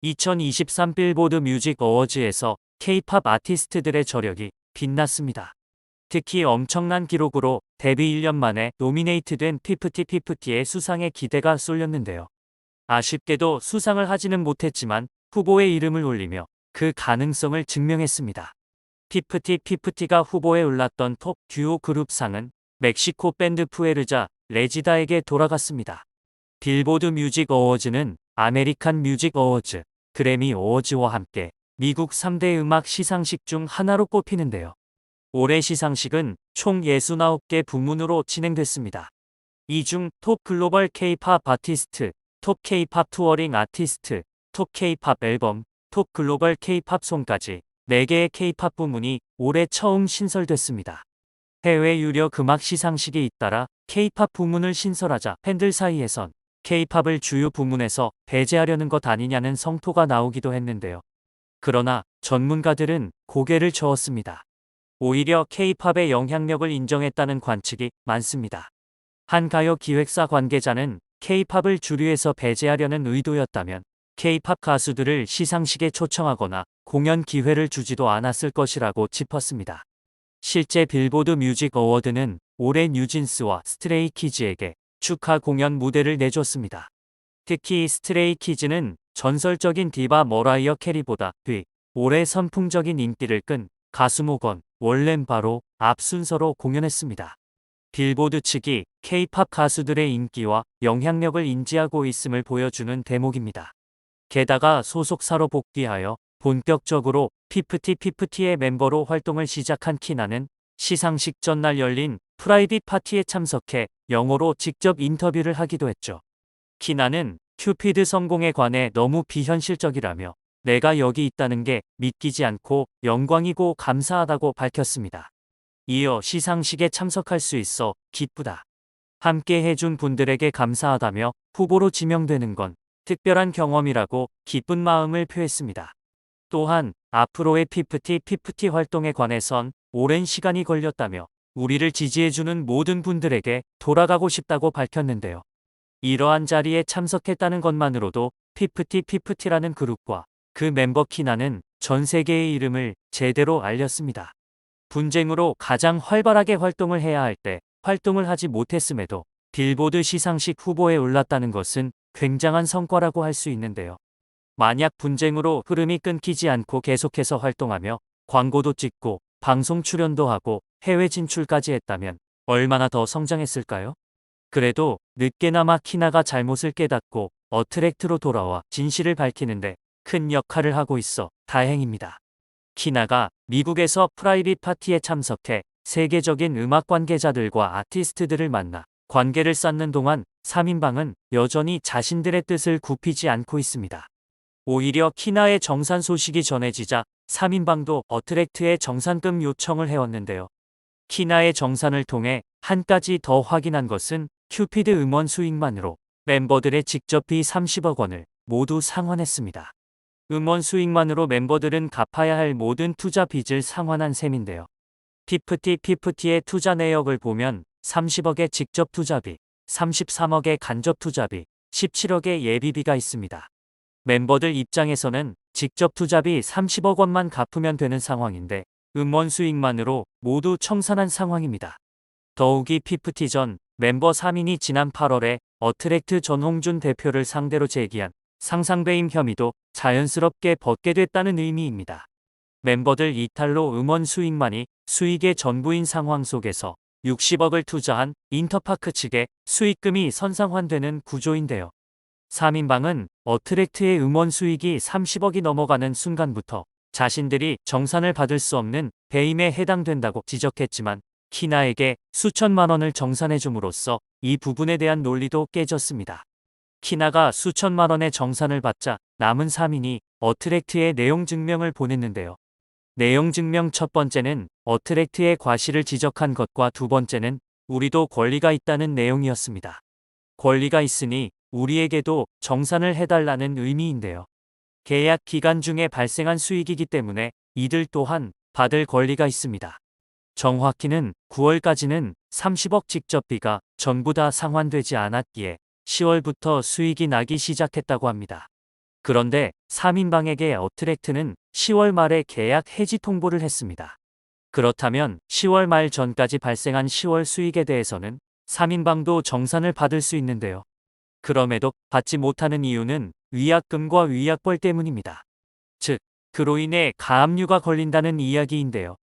2023 빌보드 뮤직 어워즈에서 K-팝 아티스트들의 저력이 빛났습니다. 특히 엄청난 기록으로 데뷔 1년 만에 노미네이트된 피프티피프티의 수상에 기대가 쏠렸는데요. 아쉽게도 수상을 하지는 못했지만 후보에 이름을 올리며 그 가능성을 증명했습니다. 피프티피프티가 후보에 올랐던 톱 듀오 그룹상은 멕시코 밴드 푸에르자 레지다에게 돌아갔습니다. 빌보드 뮤직 어워즈는 아메리칸 뮤직 어워즈, 그래미 어워즈와 함께 미국 3대 음악 시상식 중 하나로 꼽히는데요. 올해 시상식은 총 69개 부문으로 진행됐습니다. 이 중 톱 글로벌 K-팝 아티스트, 톱 K-팝 투어링 아티스트, 톱 K-팝 앨범, 톱 글로벌 K-팝 송까지 4개의 K-팝 부문이 올해 처음 신설됐습니다. 해외 유력 음악 시상식에 잇따라 K-팝 부문을 신설하자 팬들 사이에선 K-팝을 주요 부문에서 배제하려는 것 아니냐는 성토가 나오기도 했는데요. 그러나 전문가들은 고개를 저었습니다. 오히려 K-팝의 영향력을 인정했다는 관측이 많습니다. 한 가요 기획사 관계자는 K-팝을 주류에서 배제하려는 의도였다면 K-팝 가수들을 시상식에 초청하거나 공연 기회를 주지도 않았을 것이라고 짚었습니다. 실제 빌보드 뮤직 어워드는 올해 뉴진스와 스트레이키즈에게 축하 공연 무대를 내줬습니다. 특히 스트레이키즈는 전설적인 디바 머라이어 캐리보다 뒤 올해 선풍적인 인기를 끈 가수 모건, 월렌 바로 앞 순서로 공연했습니다. 빌보드 측이 K-팝 가수들의 인기와 영향력을 인지하고 있음을 보여주는 대목입니다. 게다가 소속사로 복귀하여 본격적으로 피프티피프티의 멤버로 활동을 시작한 키나는 시상식 전날 열린 프라이빗 파티에 참석해 영어로 직접 인터뷰를 하기도 했죠. 키나는 큐피드 성공에 관해 너무 비현실적이라며 내가 여기 있다는 게 믿기지 않고 영광이고 감사하다고 밝혔습니다. 이어 시상식에 참석할 수 있어 기쁘다. 함께 해준 분들에게 감사하다며 후보로 지명되는 건 특별한 경험이라고 기쁜 마음을 표했습니다. 또한 앞으로의 피프티 활동에 관해선 오랜 시간이 걸렸다며 우리를 지지해주는 모든 분들에게 돌아가고 싶다고 밝혔는데요. 이러한 자리에 참석했다는 것만으로도 피프티라는 그룹과 그 멤버 키나는 전 세계의 이름을 제대로 알렸습니다. 분쟁으로 가장 활발하게 활동을 해야 할 때 활동을 하지 못했음에도 빌보드 시상식 후보에 올랐다는 것은 굉장한 성과라고 할 수 있는데요. 만약 분쟁으로 흐름이 끊기지 않고 계속해서 활동하며 광고도 찍고 방송 출연도 하고 해외 진출까지 했다면 얼마나 더 성장했을까요? 그래도 늦게나마 키나가 잘못을 깨닫고 어트랙트로 돌아와 진실을 밝히는데 큰 역할을 하고 있어 다행입니다. 키나가 미국에서 프라이빗 파티에 참석해 세계적인 음악 관계자들과 아티스트들을 만나 관계를 쌓는 동안 3인방은 여전히 자신들의 뜻을 굽히지 않고 있습니다. 오히려 키나의 정산 소식이 전해지자 3인방도 어트랙트에 정산금 요청을 해왔는데요. 키나의 정산을 통해 한 가지 더 확인한 것은 큐피드 음원 수익만으로 멤버들의 직접비 30억 원을 모두 상환했습니다. 음원 수익만으로 멤버들은 갚아야 할 모든 투자 빚을 상환한 셈인데요. 피프티의 투자 내역을 보면 30억의 직접 투자비, 33억의 간접 투자비, 17억의 예비비가 있습니다. 멤버들 입장에서는 직접 투자비 30억 원만 갚으면 되는 상황인데 음원 수익만으로 모두 청산한 상황입니다. 더욱이 피프티 전 멤버 3인이 지난 8월에 어트랙트 전홍준 대표를 상대로 제기한 상상배임 혐의도 자연스럽게 벗게 됐다는 의미입니다. 멤버들 이탈로 음원 수익만이 수익의 전부인 상황 속에서 60억을 투자한 인터파크 측에 수익금이 선상환되는 구조인데요. 3인방은 어트랙트의 음원 수익이 30억이 넘어가는 순간부터 자신들이 정산을 받을 수 없는 배임에 해당된다고 지적했지만 키나에게 수천만 원을 정산해 줌으로써 이 부분에 대한 논리도 깨졌습니다. 키나가 수천만 원의 정산을 받자 남은 3인이 어트랙트에 내용 증명을 보냈는데요. 내용 증명 첫 번째는 어트랙트의 과실을 지적한 것과 두 번째는 우리도 권리가 있다는 내용이었습니다. 권리가 있으니 우리에게도 정산을 해달라는 의미인데요. 계약 기간 중에 발생한 수익이기 때문에 이들 또한 받을 권리가 있습니다. 정확히는 9월까지는 30억 직접비가 전부 다 상환되지 않았기에 10월부터 수익이 나기 시작했다고 합니다. 그런데 3인방에게 어트랙트는 10월 말에 계약 해지 통보를 했습니다. 그렇다면 10월 말 전까지 발생한 10월 수익에 대해서는 3인방도 정산을 받을 수 있는데요. 그럼에도 받지 못하는 이유는 위약금과 위약벌 때문입니다. 즉, 그로 인해 가압류가 걸린다는 이야기인데요.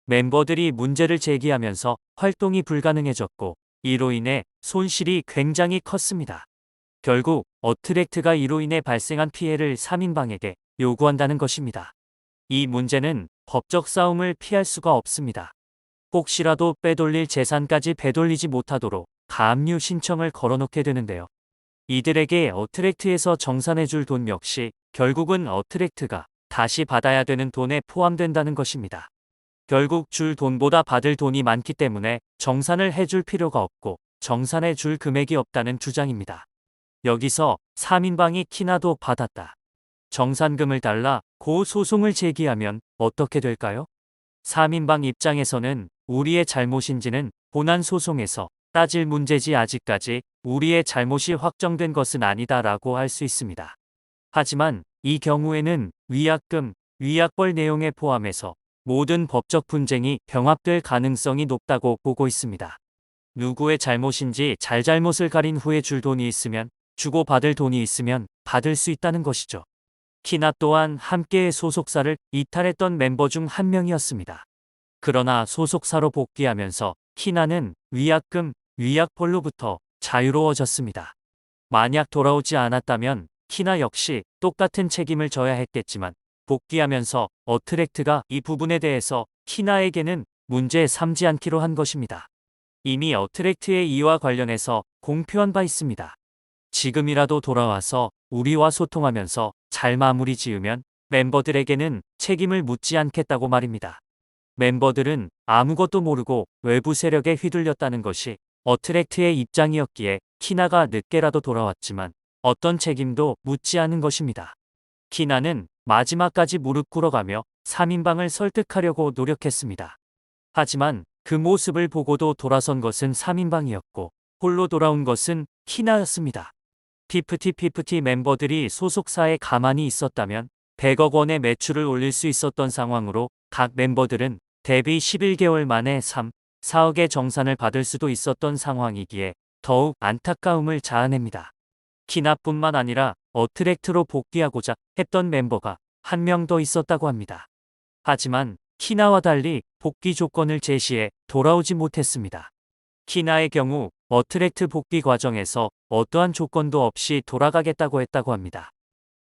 멤버들이 문제를 제기하면서 활동이 불가능해졌고, 이로 인해 손실이 굉장히 컸습니다. 결국 어트랙트가 이로 인해 발생한 피해를 3인방에게 요구한다는 것입니다. 이 문제는 법적 싸움을 피할 수가 없습니다. 혹시라도 빼돌릴 재산까지 되돌리지 못하도록 가압류 신청을 걸어놓게 되는데요. 이들에게 어트랙트에서 정산해줄 돈 역시 결국은 어트랙트가 다시 받아야 되는 돈에 포함된다는 것입니다. 결국 줄 돈보다 받을 돈이 많기 때문에 정산을 해줄 필요가 없고 정산해줄 금액이 없다는 주장입니다. 여기서 3인방이 키나도 받았다, 정산금을 달라 고 소송을 제기하면 어떻게 될까요? 3인방 입장에서는 우리의 잘못인지는 본안 소송에서 따질 문제지 아직까지 우리의 잘못이 확정된 것은 아니다라고 할 수 있습니다. 하지만 이 경우에는 위약금, 위약벌 내용에 포함해서 모든 법적 분쟁이 병합될 가능성이 높다고 보고 있습니다. 누구의 잘못인지 잘잘못을 가린 후에 줄 돈이 있으면, 주고 받을 돈이 있으면 받을 수 있다는 것이죠. 키나 또한 함께의 소속사를 이탈했던 멤버 중 한 명이었습니다. 그러나 소속사로 복귀하면서 키나는 위약금, 위약벌로부터 자유로워졌습니다. 만약 돌아오지 않았다면 키나 역시 똑같은 책임을 져야 했겠지만, 복귀하면서 어트랙트가 이 부분에 대해서 키나에게는 문제 삼지 않기로 한 것입니다. 이미 어트랙트의 이와 관련해서 공표한 바 있습니다. 지금이라도 돌아와서 우리와 소통하면서 잘 마무리 지으면 멤버들에게는 책임을 묻지 않겠다고 말입니다. 멤버들은 아무것도 모르고 외부 세력에 휘둘렸다는 것이 어트랙트의 입장이었기에 키나가 늦게라도 돌아왔지만 어떤 책임도 묻지 않은 것입니다. 키나는 마지막까지 무릎 꿇어가며 3인방을 설득하려고 노력했습니다. 하지만 그 모습을 보고도 돌아선 것은 3인방이었고 홀로 돌아온 것은 키나였습니다. 피프티 멤버들이 소속사에 가만히 있었다면 100억 원의 매출을 올릴 수 있었던 상황으로 각 멤버들은 데뷔 11개월 만에 3, 4억의 정산을 받을 수도 있었던 상황이기에 더욱 안타까움을 자아냅니다. 키나뿐만 아니라 어트랙트로 복귀하고자 했던 멤버가 한 명 더 있었다고 합니다. 하지만 키나와 달리 복귀 조건을 제시해 돌아오지 못했습니다. 키나의 경우 어트랙트 복귀 과정에서 어떠한 조건도 없이 돌아가겠다고 했다고 합니다.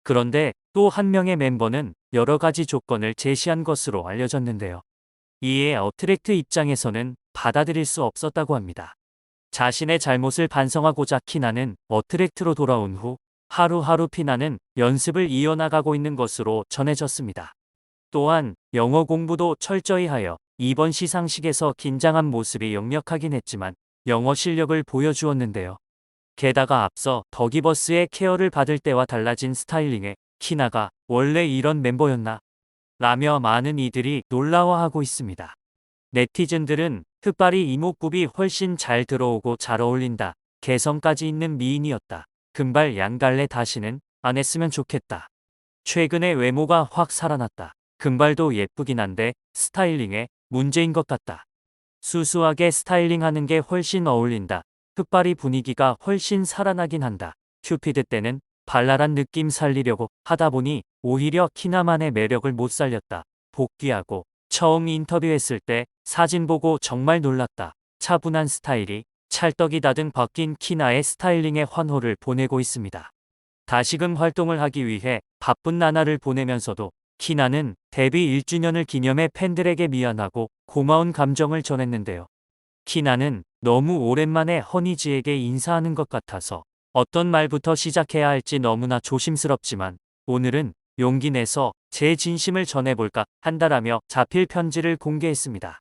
그런데 또 한 명의 멤버는 여러 가지 조건을 제시한 것으로 알려졌는데요. 이에 어트랙트 입장에서는 받아들일 수 없었다고 합니다. 자신의 잘못을 반성하고자 키나는 어트랙트로 돌아온 후 하루하루 피나는 연습을 이어나가고 있는 것으로 전해졌습니다. 또한 영어 공부도 철저히 하여 이번 시상식에서 긴장한 모습이 역력하긴 했지만 영어 실력을 보여주었는데요. 게다가 앞서 더기버스의 케어를 받을 때와 달라진 스타일링에 키나가 원래 이런 멤버였나? 라며 많은 이들이 놀라워하고 있습니다. 네티즌들은 흑발이 이목구비 훨씬 잘 들어오고 잘 어울린다, 개성까지 있는 미인이었다, 금발 양갈래 다시는 안 했으면 좋겠다, 최근에 외모가 확 살아났다, 금발도 예쁘긴 한데 스타일링에 문제인 것 같다, 수수하게 스타일링하는 게 훨씬 어울린다, 흑발이 분위기가 훨씬 살아나긴 한다, 큐피드 때는 발랄한 느낌 살리려고 하다 보니 오히려 키나만의 매력을 못 살렸다, 복귀하고 처음 인터뷰했을 때 사진 보고 정말 놀랐다, 차분한 스타일이 찰떡이다 등 바뀐 키나의 스타일링에 환호를 보내고 있습니다. 다시금 활동을 하기 위해 바쁜 나날을 보내면서도 키나는 데뷔 1주년을 기념해 팬들에게 미안하고 고마운 감정을 전했는데요. 키나는 너무 오랜만에 허니지에게 인사하는 것 같아서 어떤 말부터 시작해야 할지 너무나 조심스럽지만 오늘은 용기 내서 제 진심을 전해볼까 한다라며 자필 편지를 공개했습니다.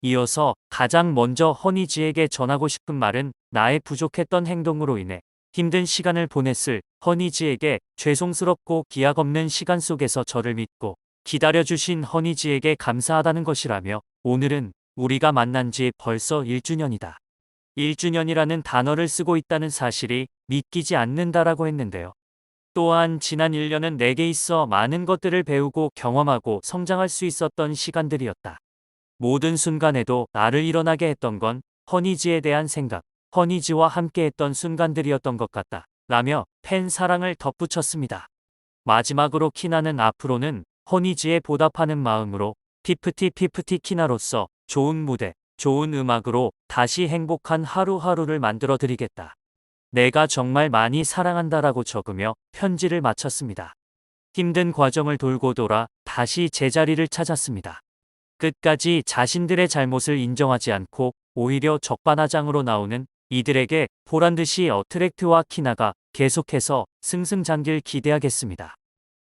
이어서 가장 먼저 허니지에게 전하고 싶은 말은 나의 부족했던 행동으로 인해 힘든 시간을 보냈을 허니지에게 죄송스럽고 기약 없는 시간 속에서 저를 믿고 기다려주신 허니지에게 감사하다는 것이라며 오늘은 우리가 만난 지 벌써 1주년이다. 1주년이라는 단어를 쓰고 있다는 사실이 믿기지 않는다라고 했는데요. 또한 지난 1년은 내게 있어 많은 것들을 배우고 경험하고 성장할 수 있었던 시간들이었다. 모든 순간에도 나를 일어나게 했던 건 허니지에 대한 생각, 허니지와 함께했던 순간들이었던 것 같다. 라며 팬 사랑을 덧붙였습니다. 마지막으로 키나는 앞으로는 허니지에 보답하는 마음으로 피프티 피프티 키나로서 좋은 무대, 좋은 음악으로 다시 행복한 하루하루를 만들어 드리겠다. 내가 정말 많이 사랑한다라고 적으며 편지를 마쳤습니다. 힘든 과정을 돌고 돌아 다시 제자리를 찾았습니다. 끝까지 자신들의 잘못을 인정하지 않고 오히려 적반하장으로 나오는 이들에게 보란듯이 어트랙트와 키나가 계속해서 승승장길 기대하겠습니다.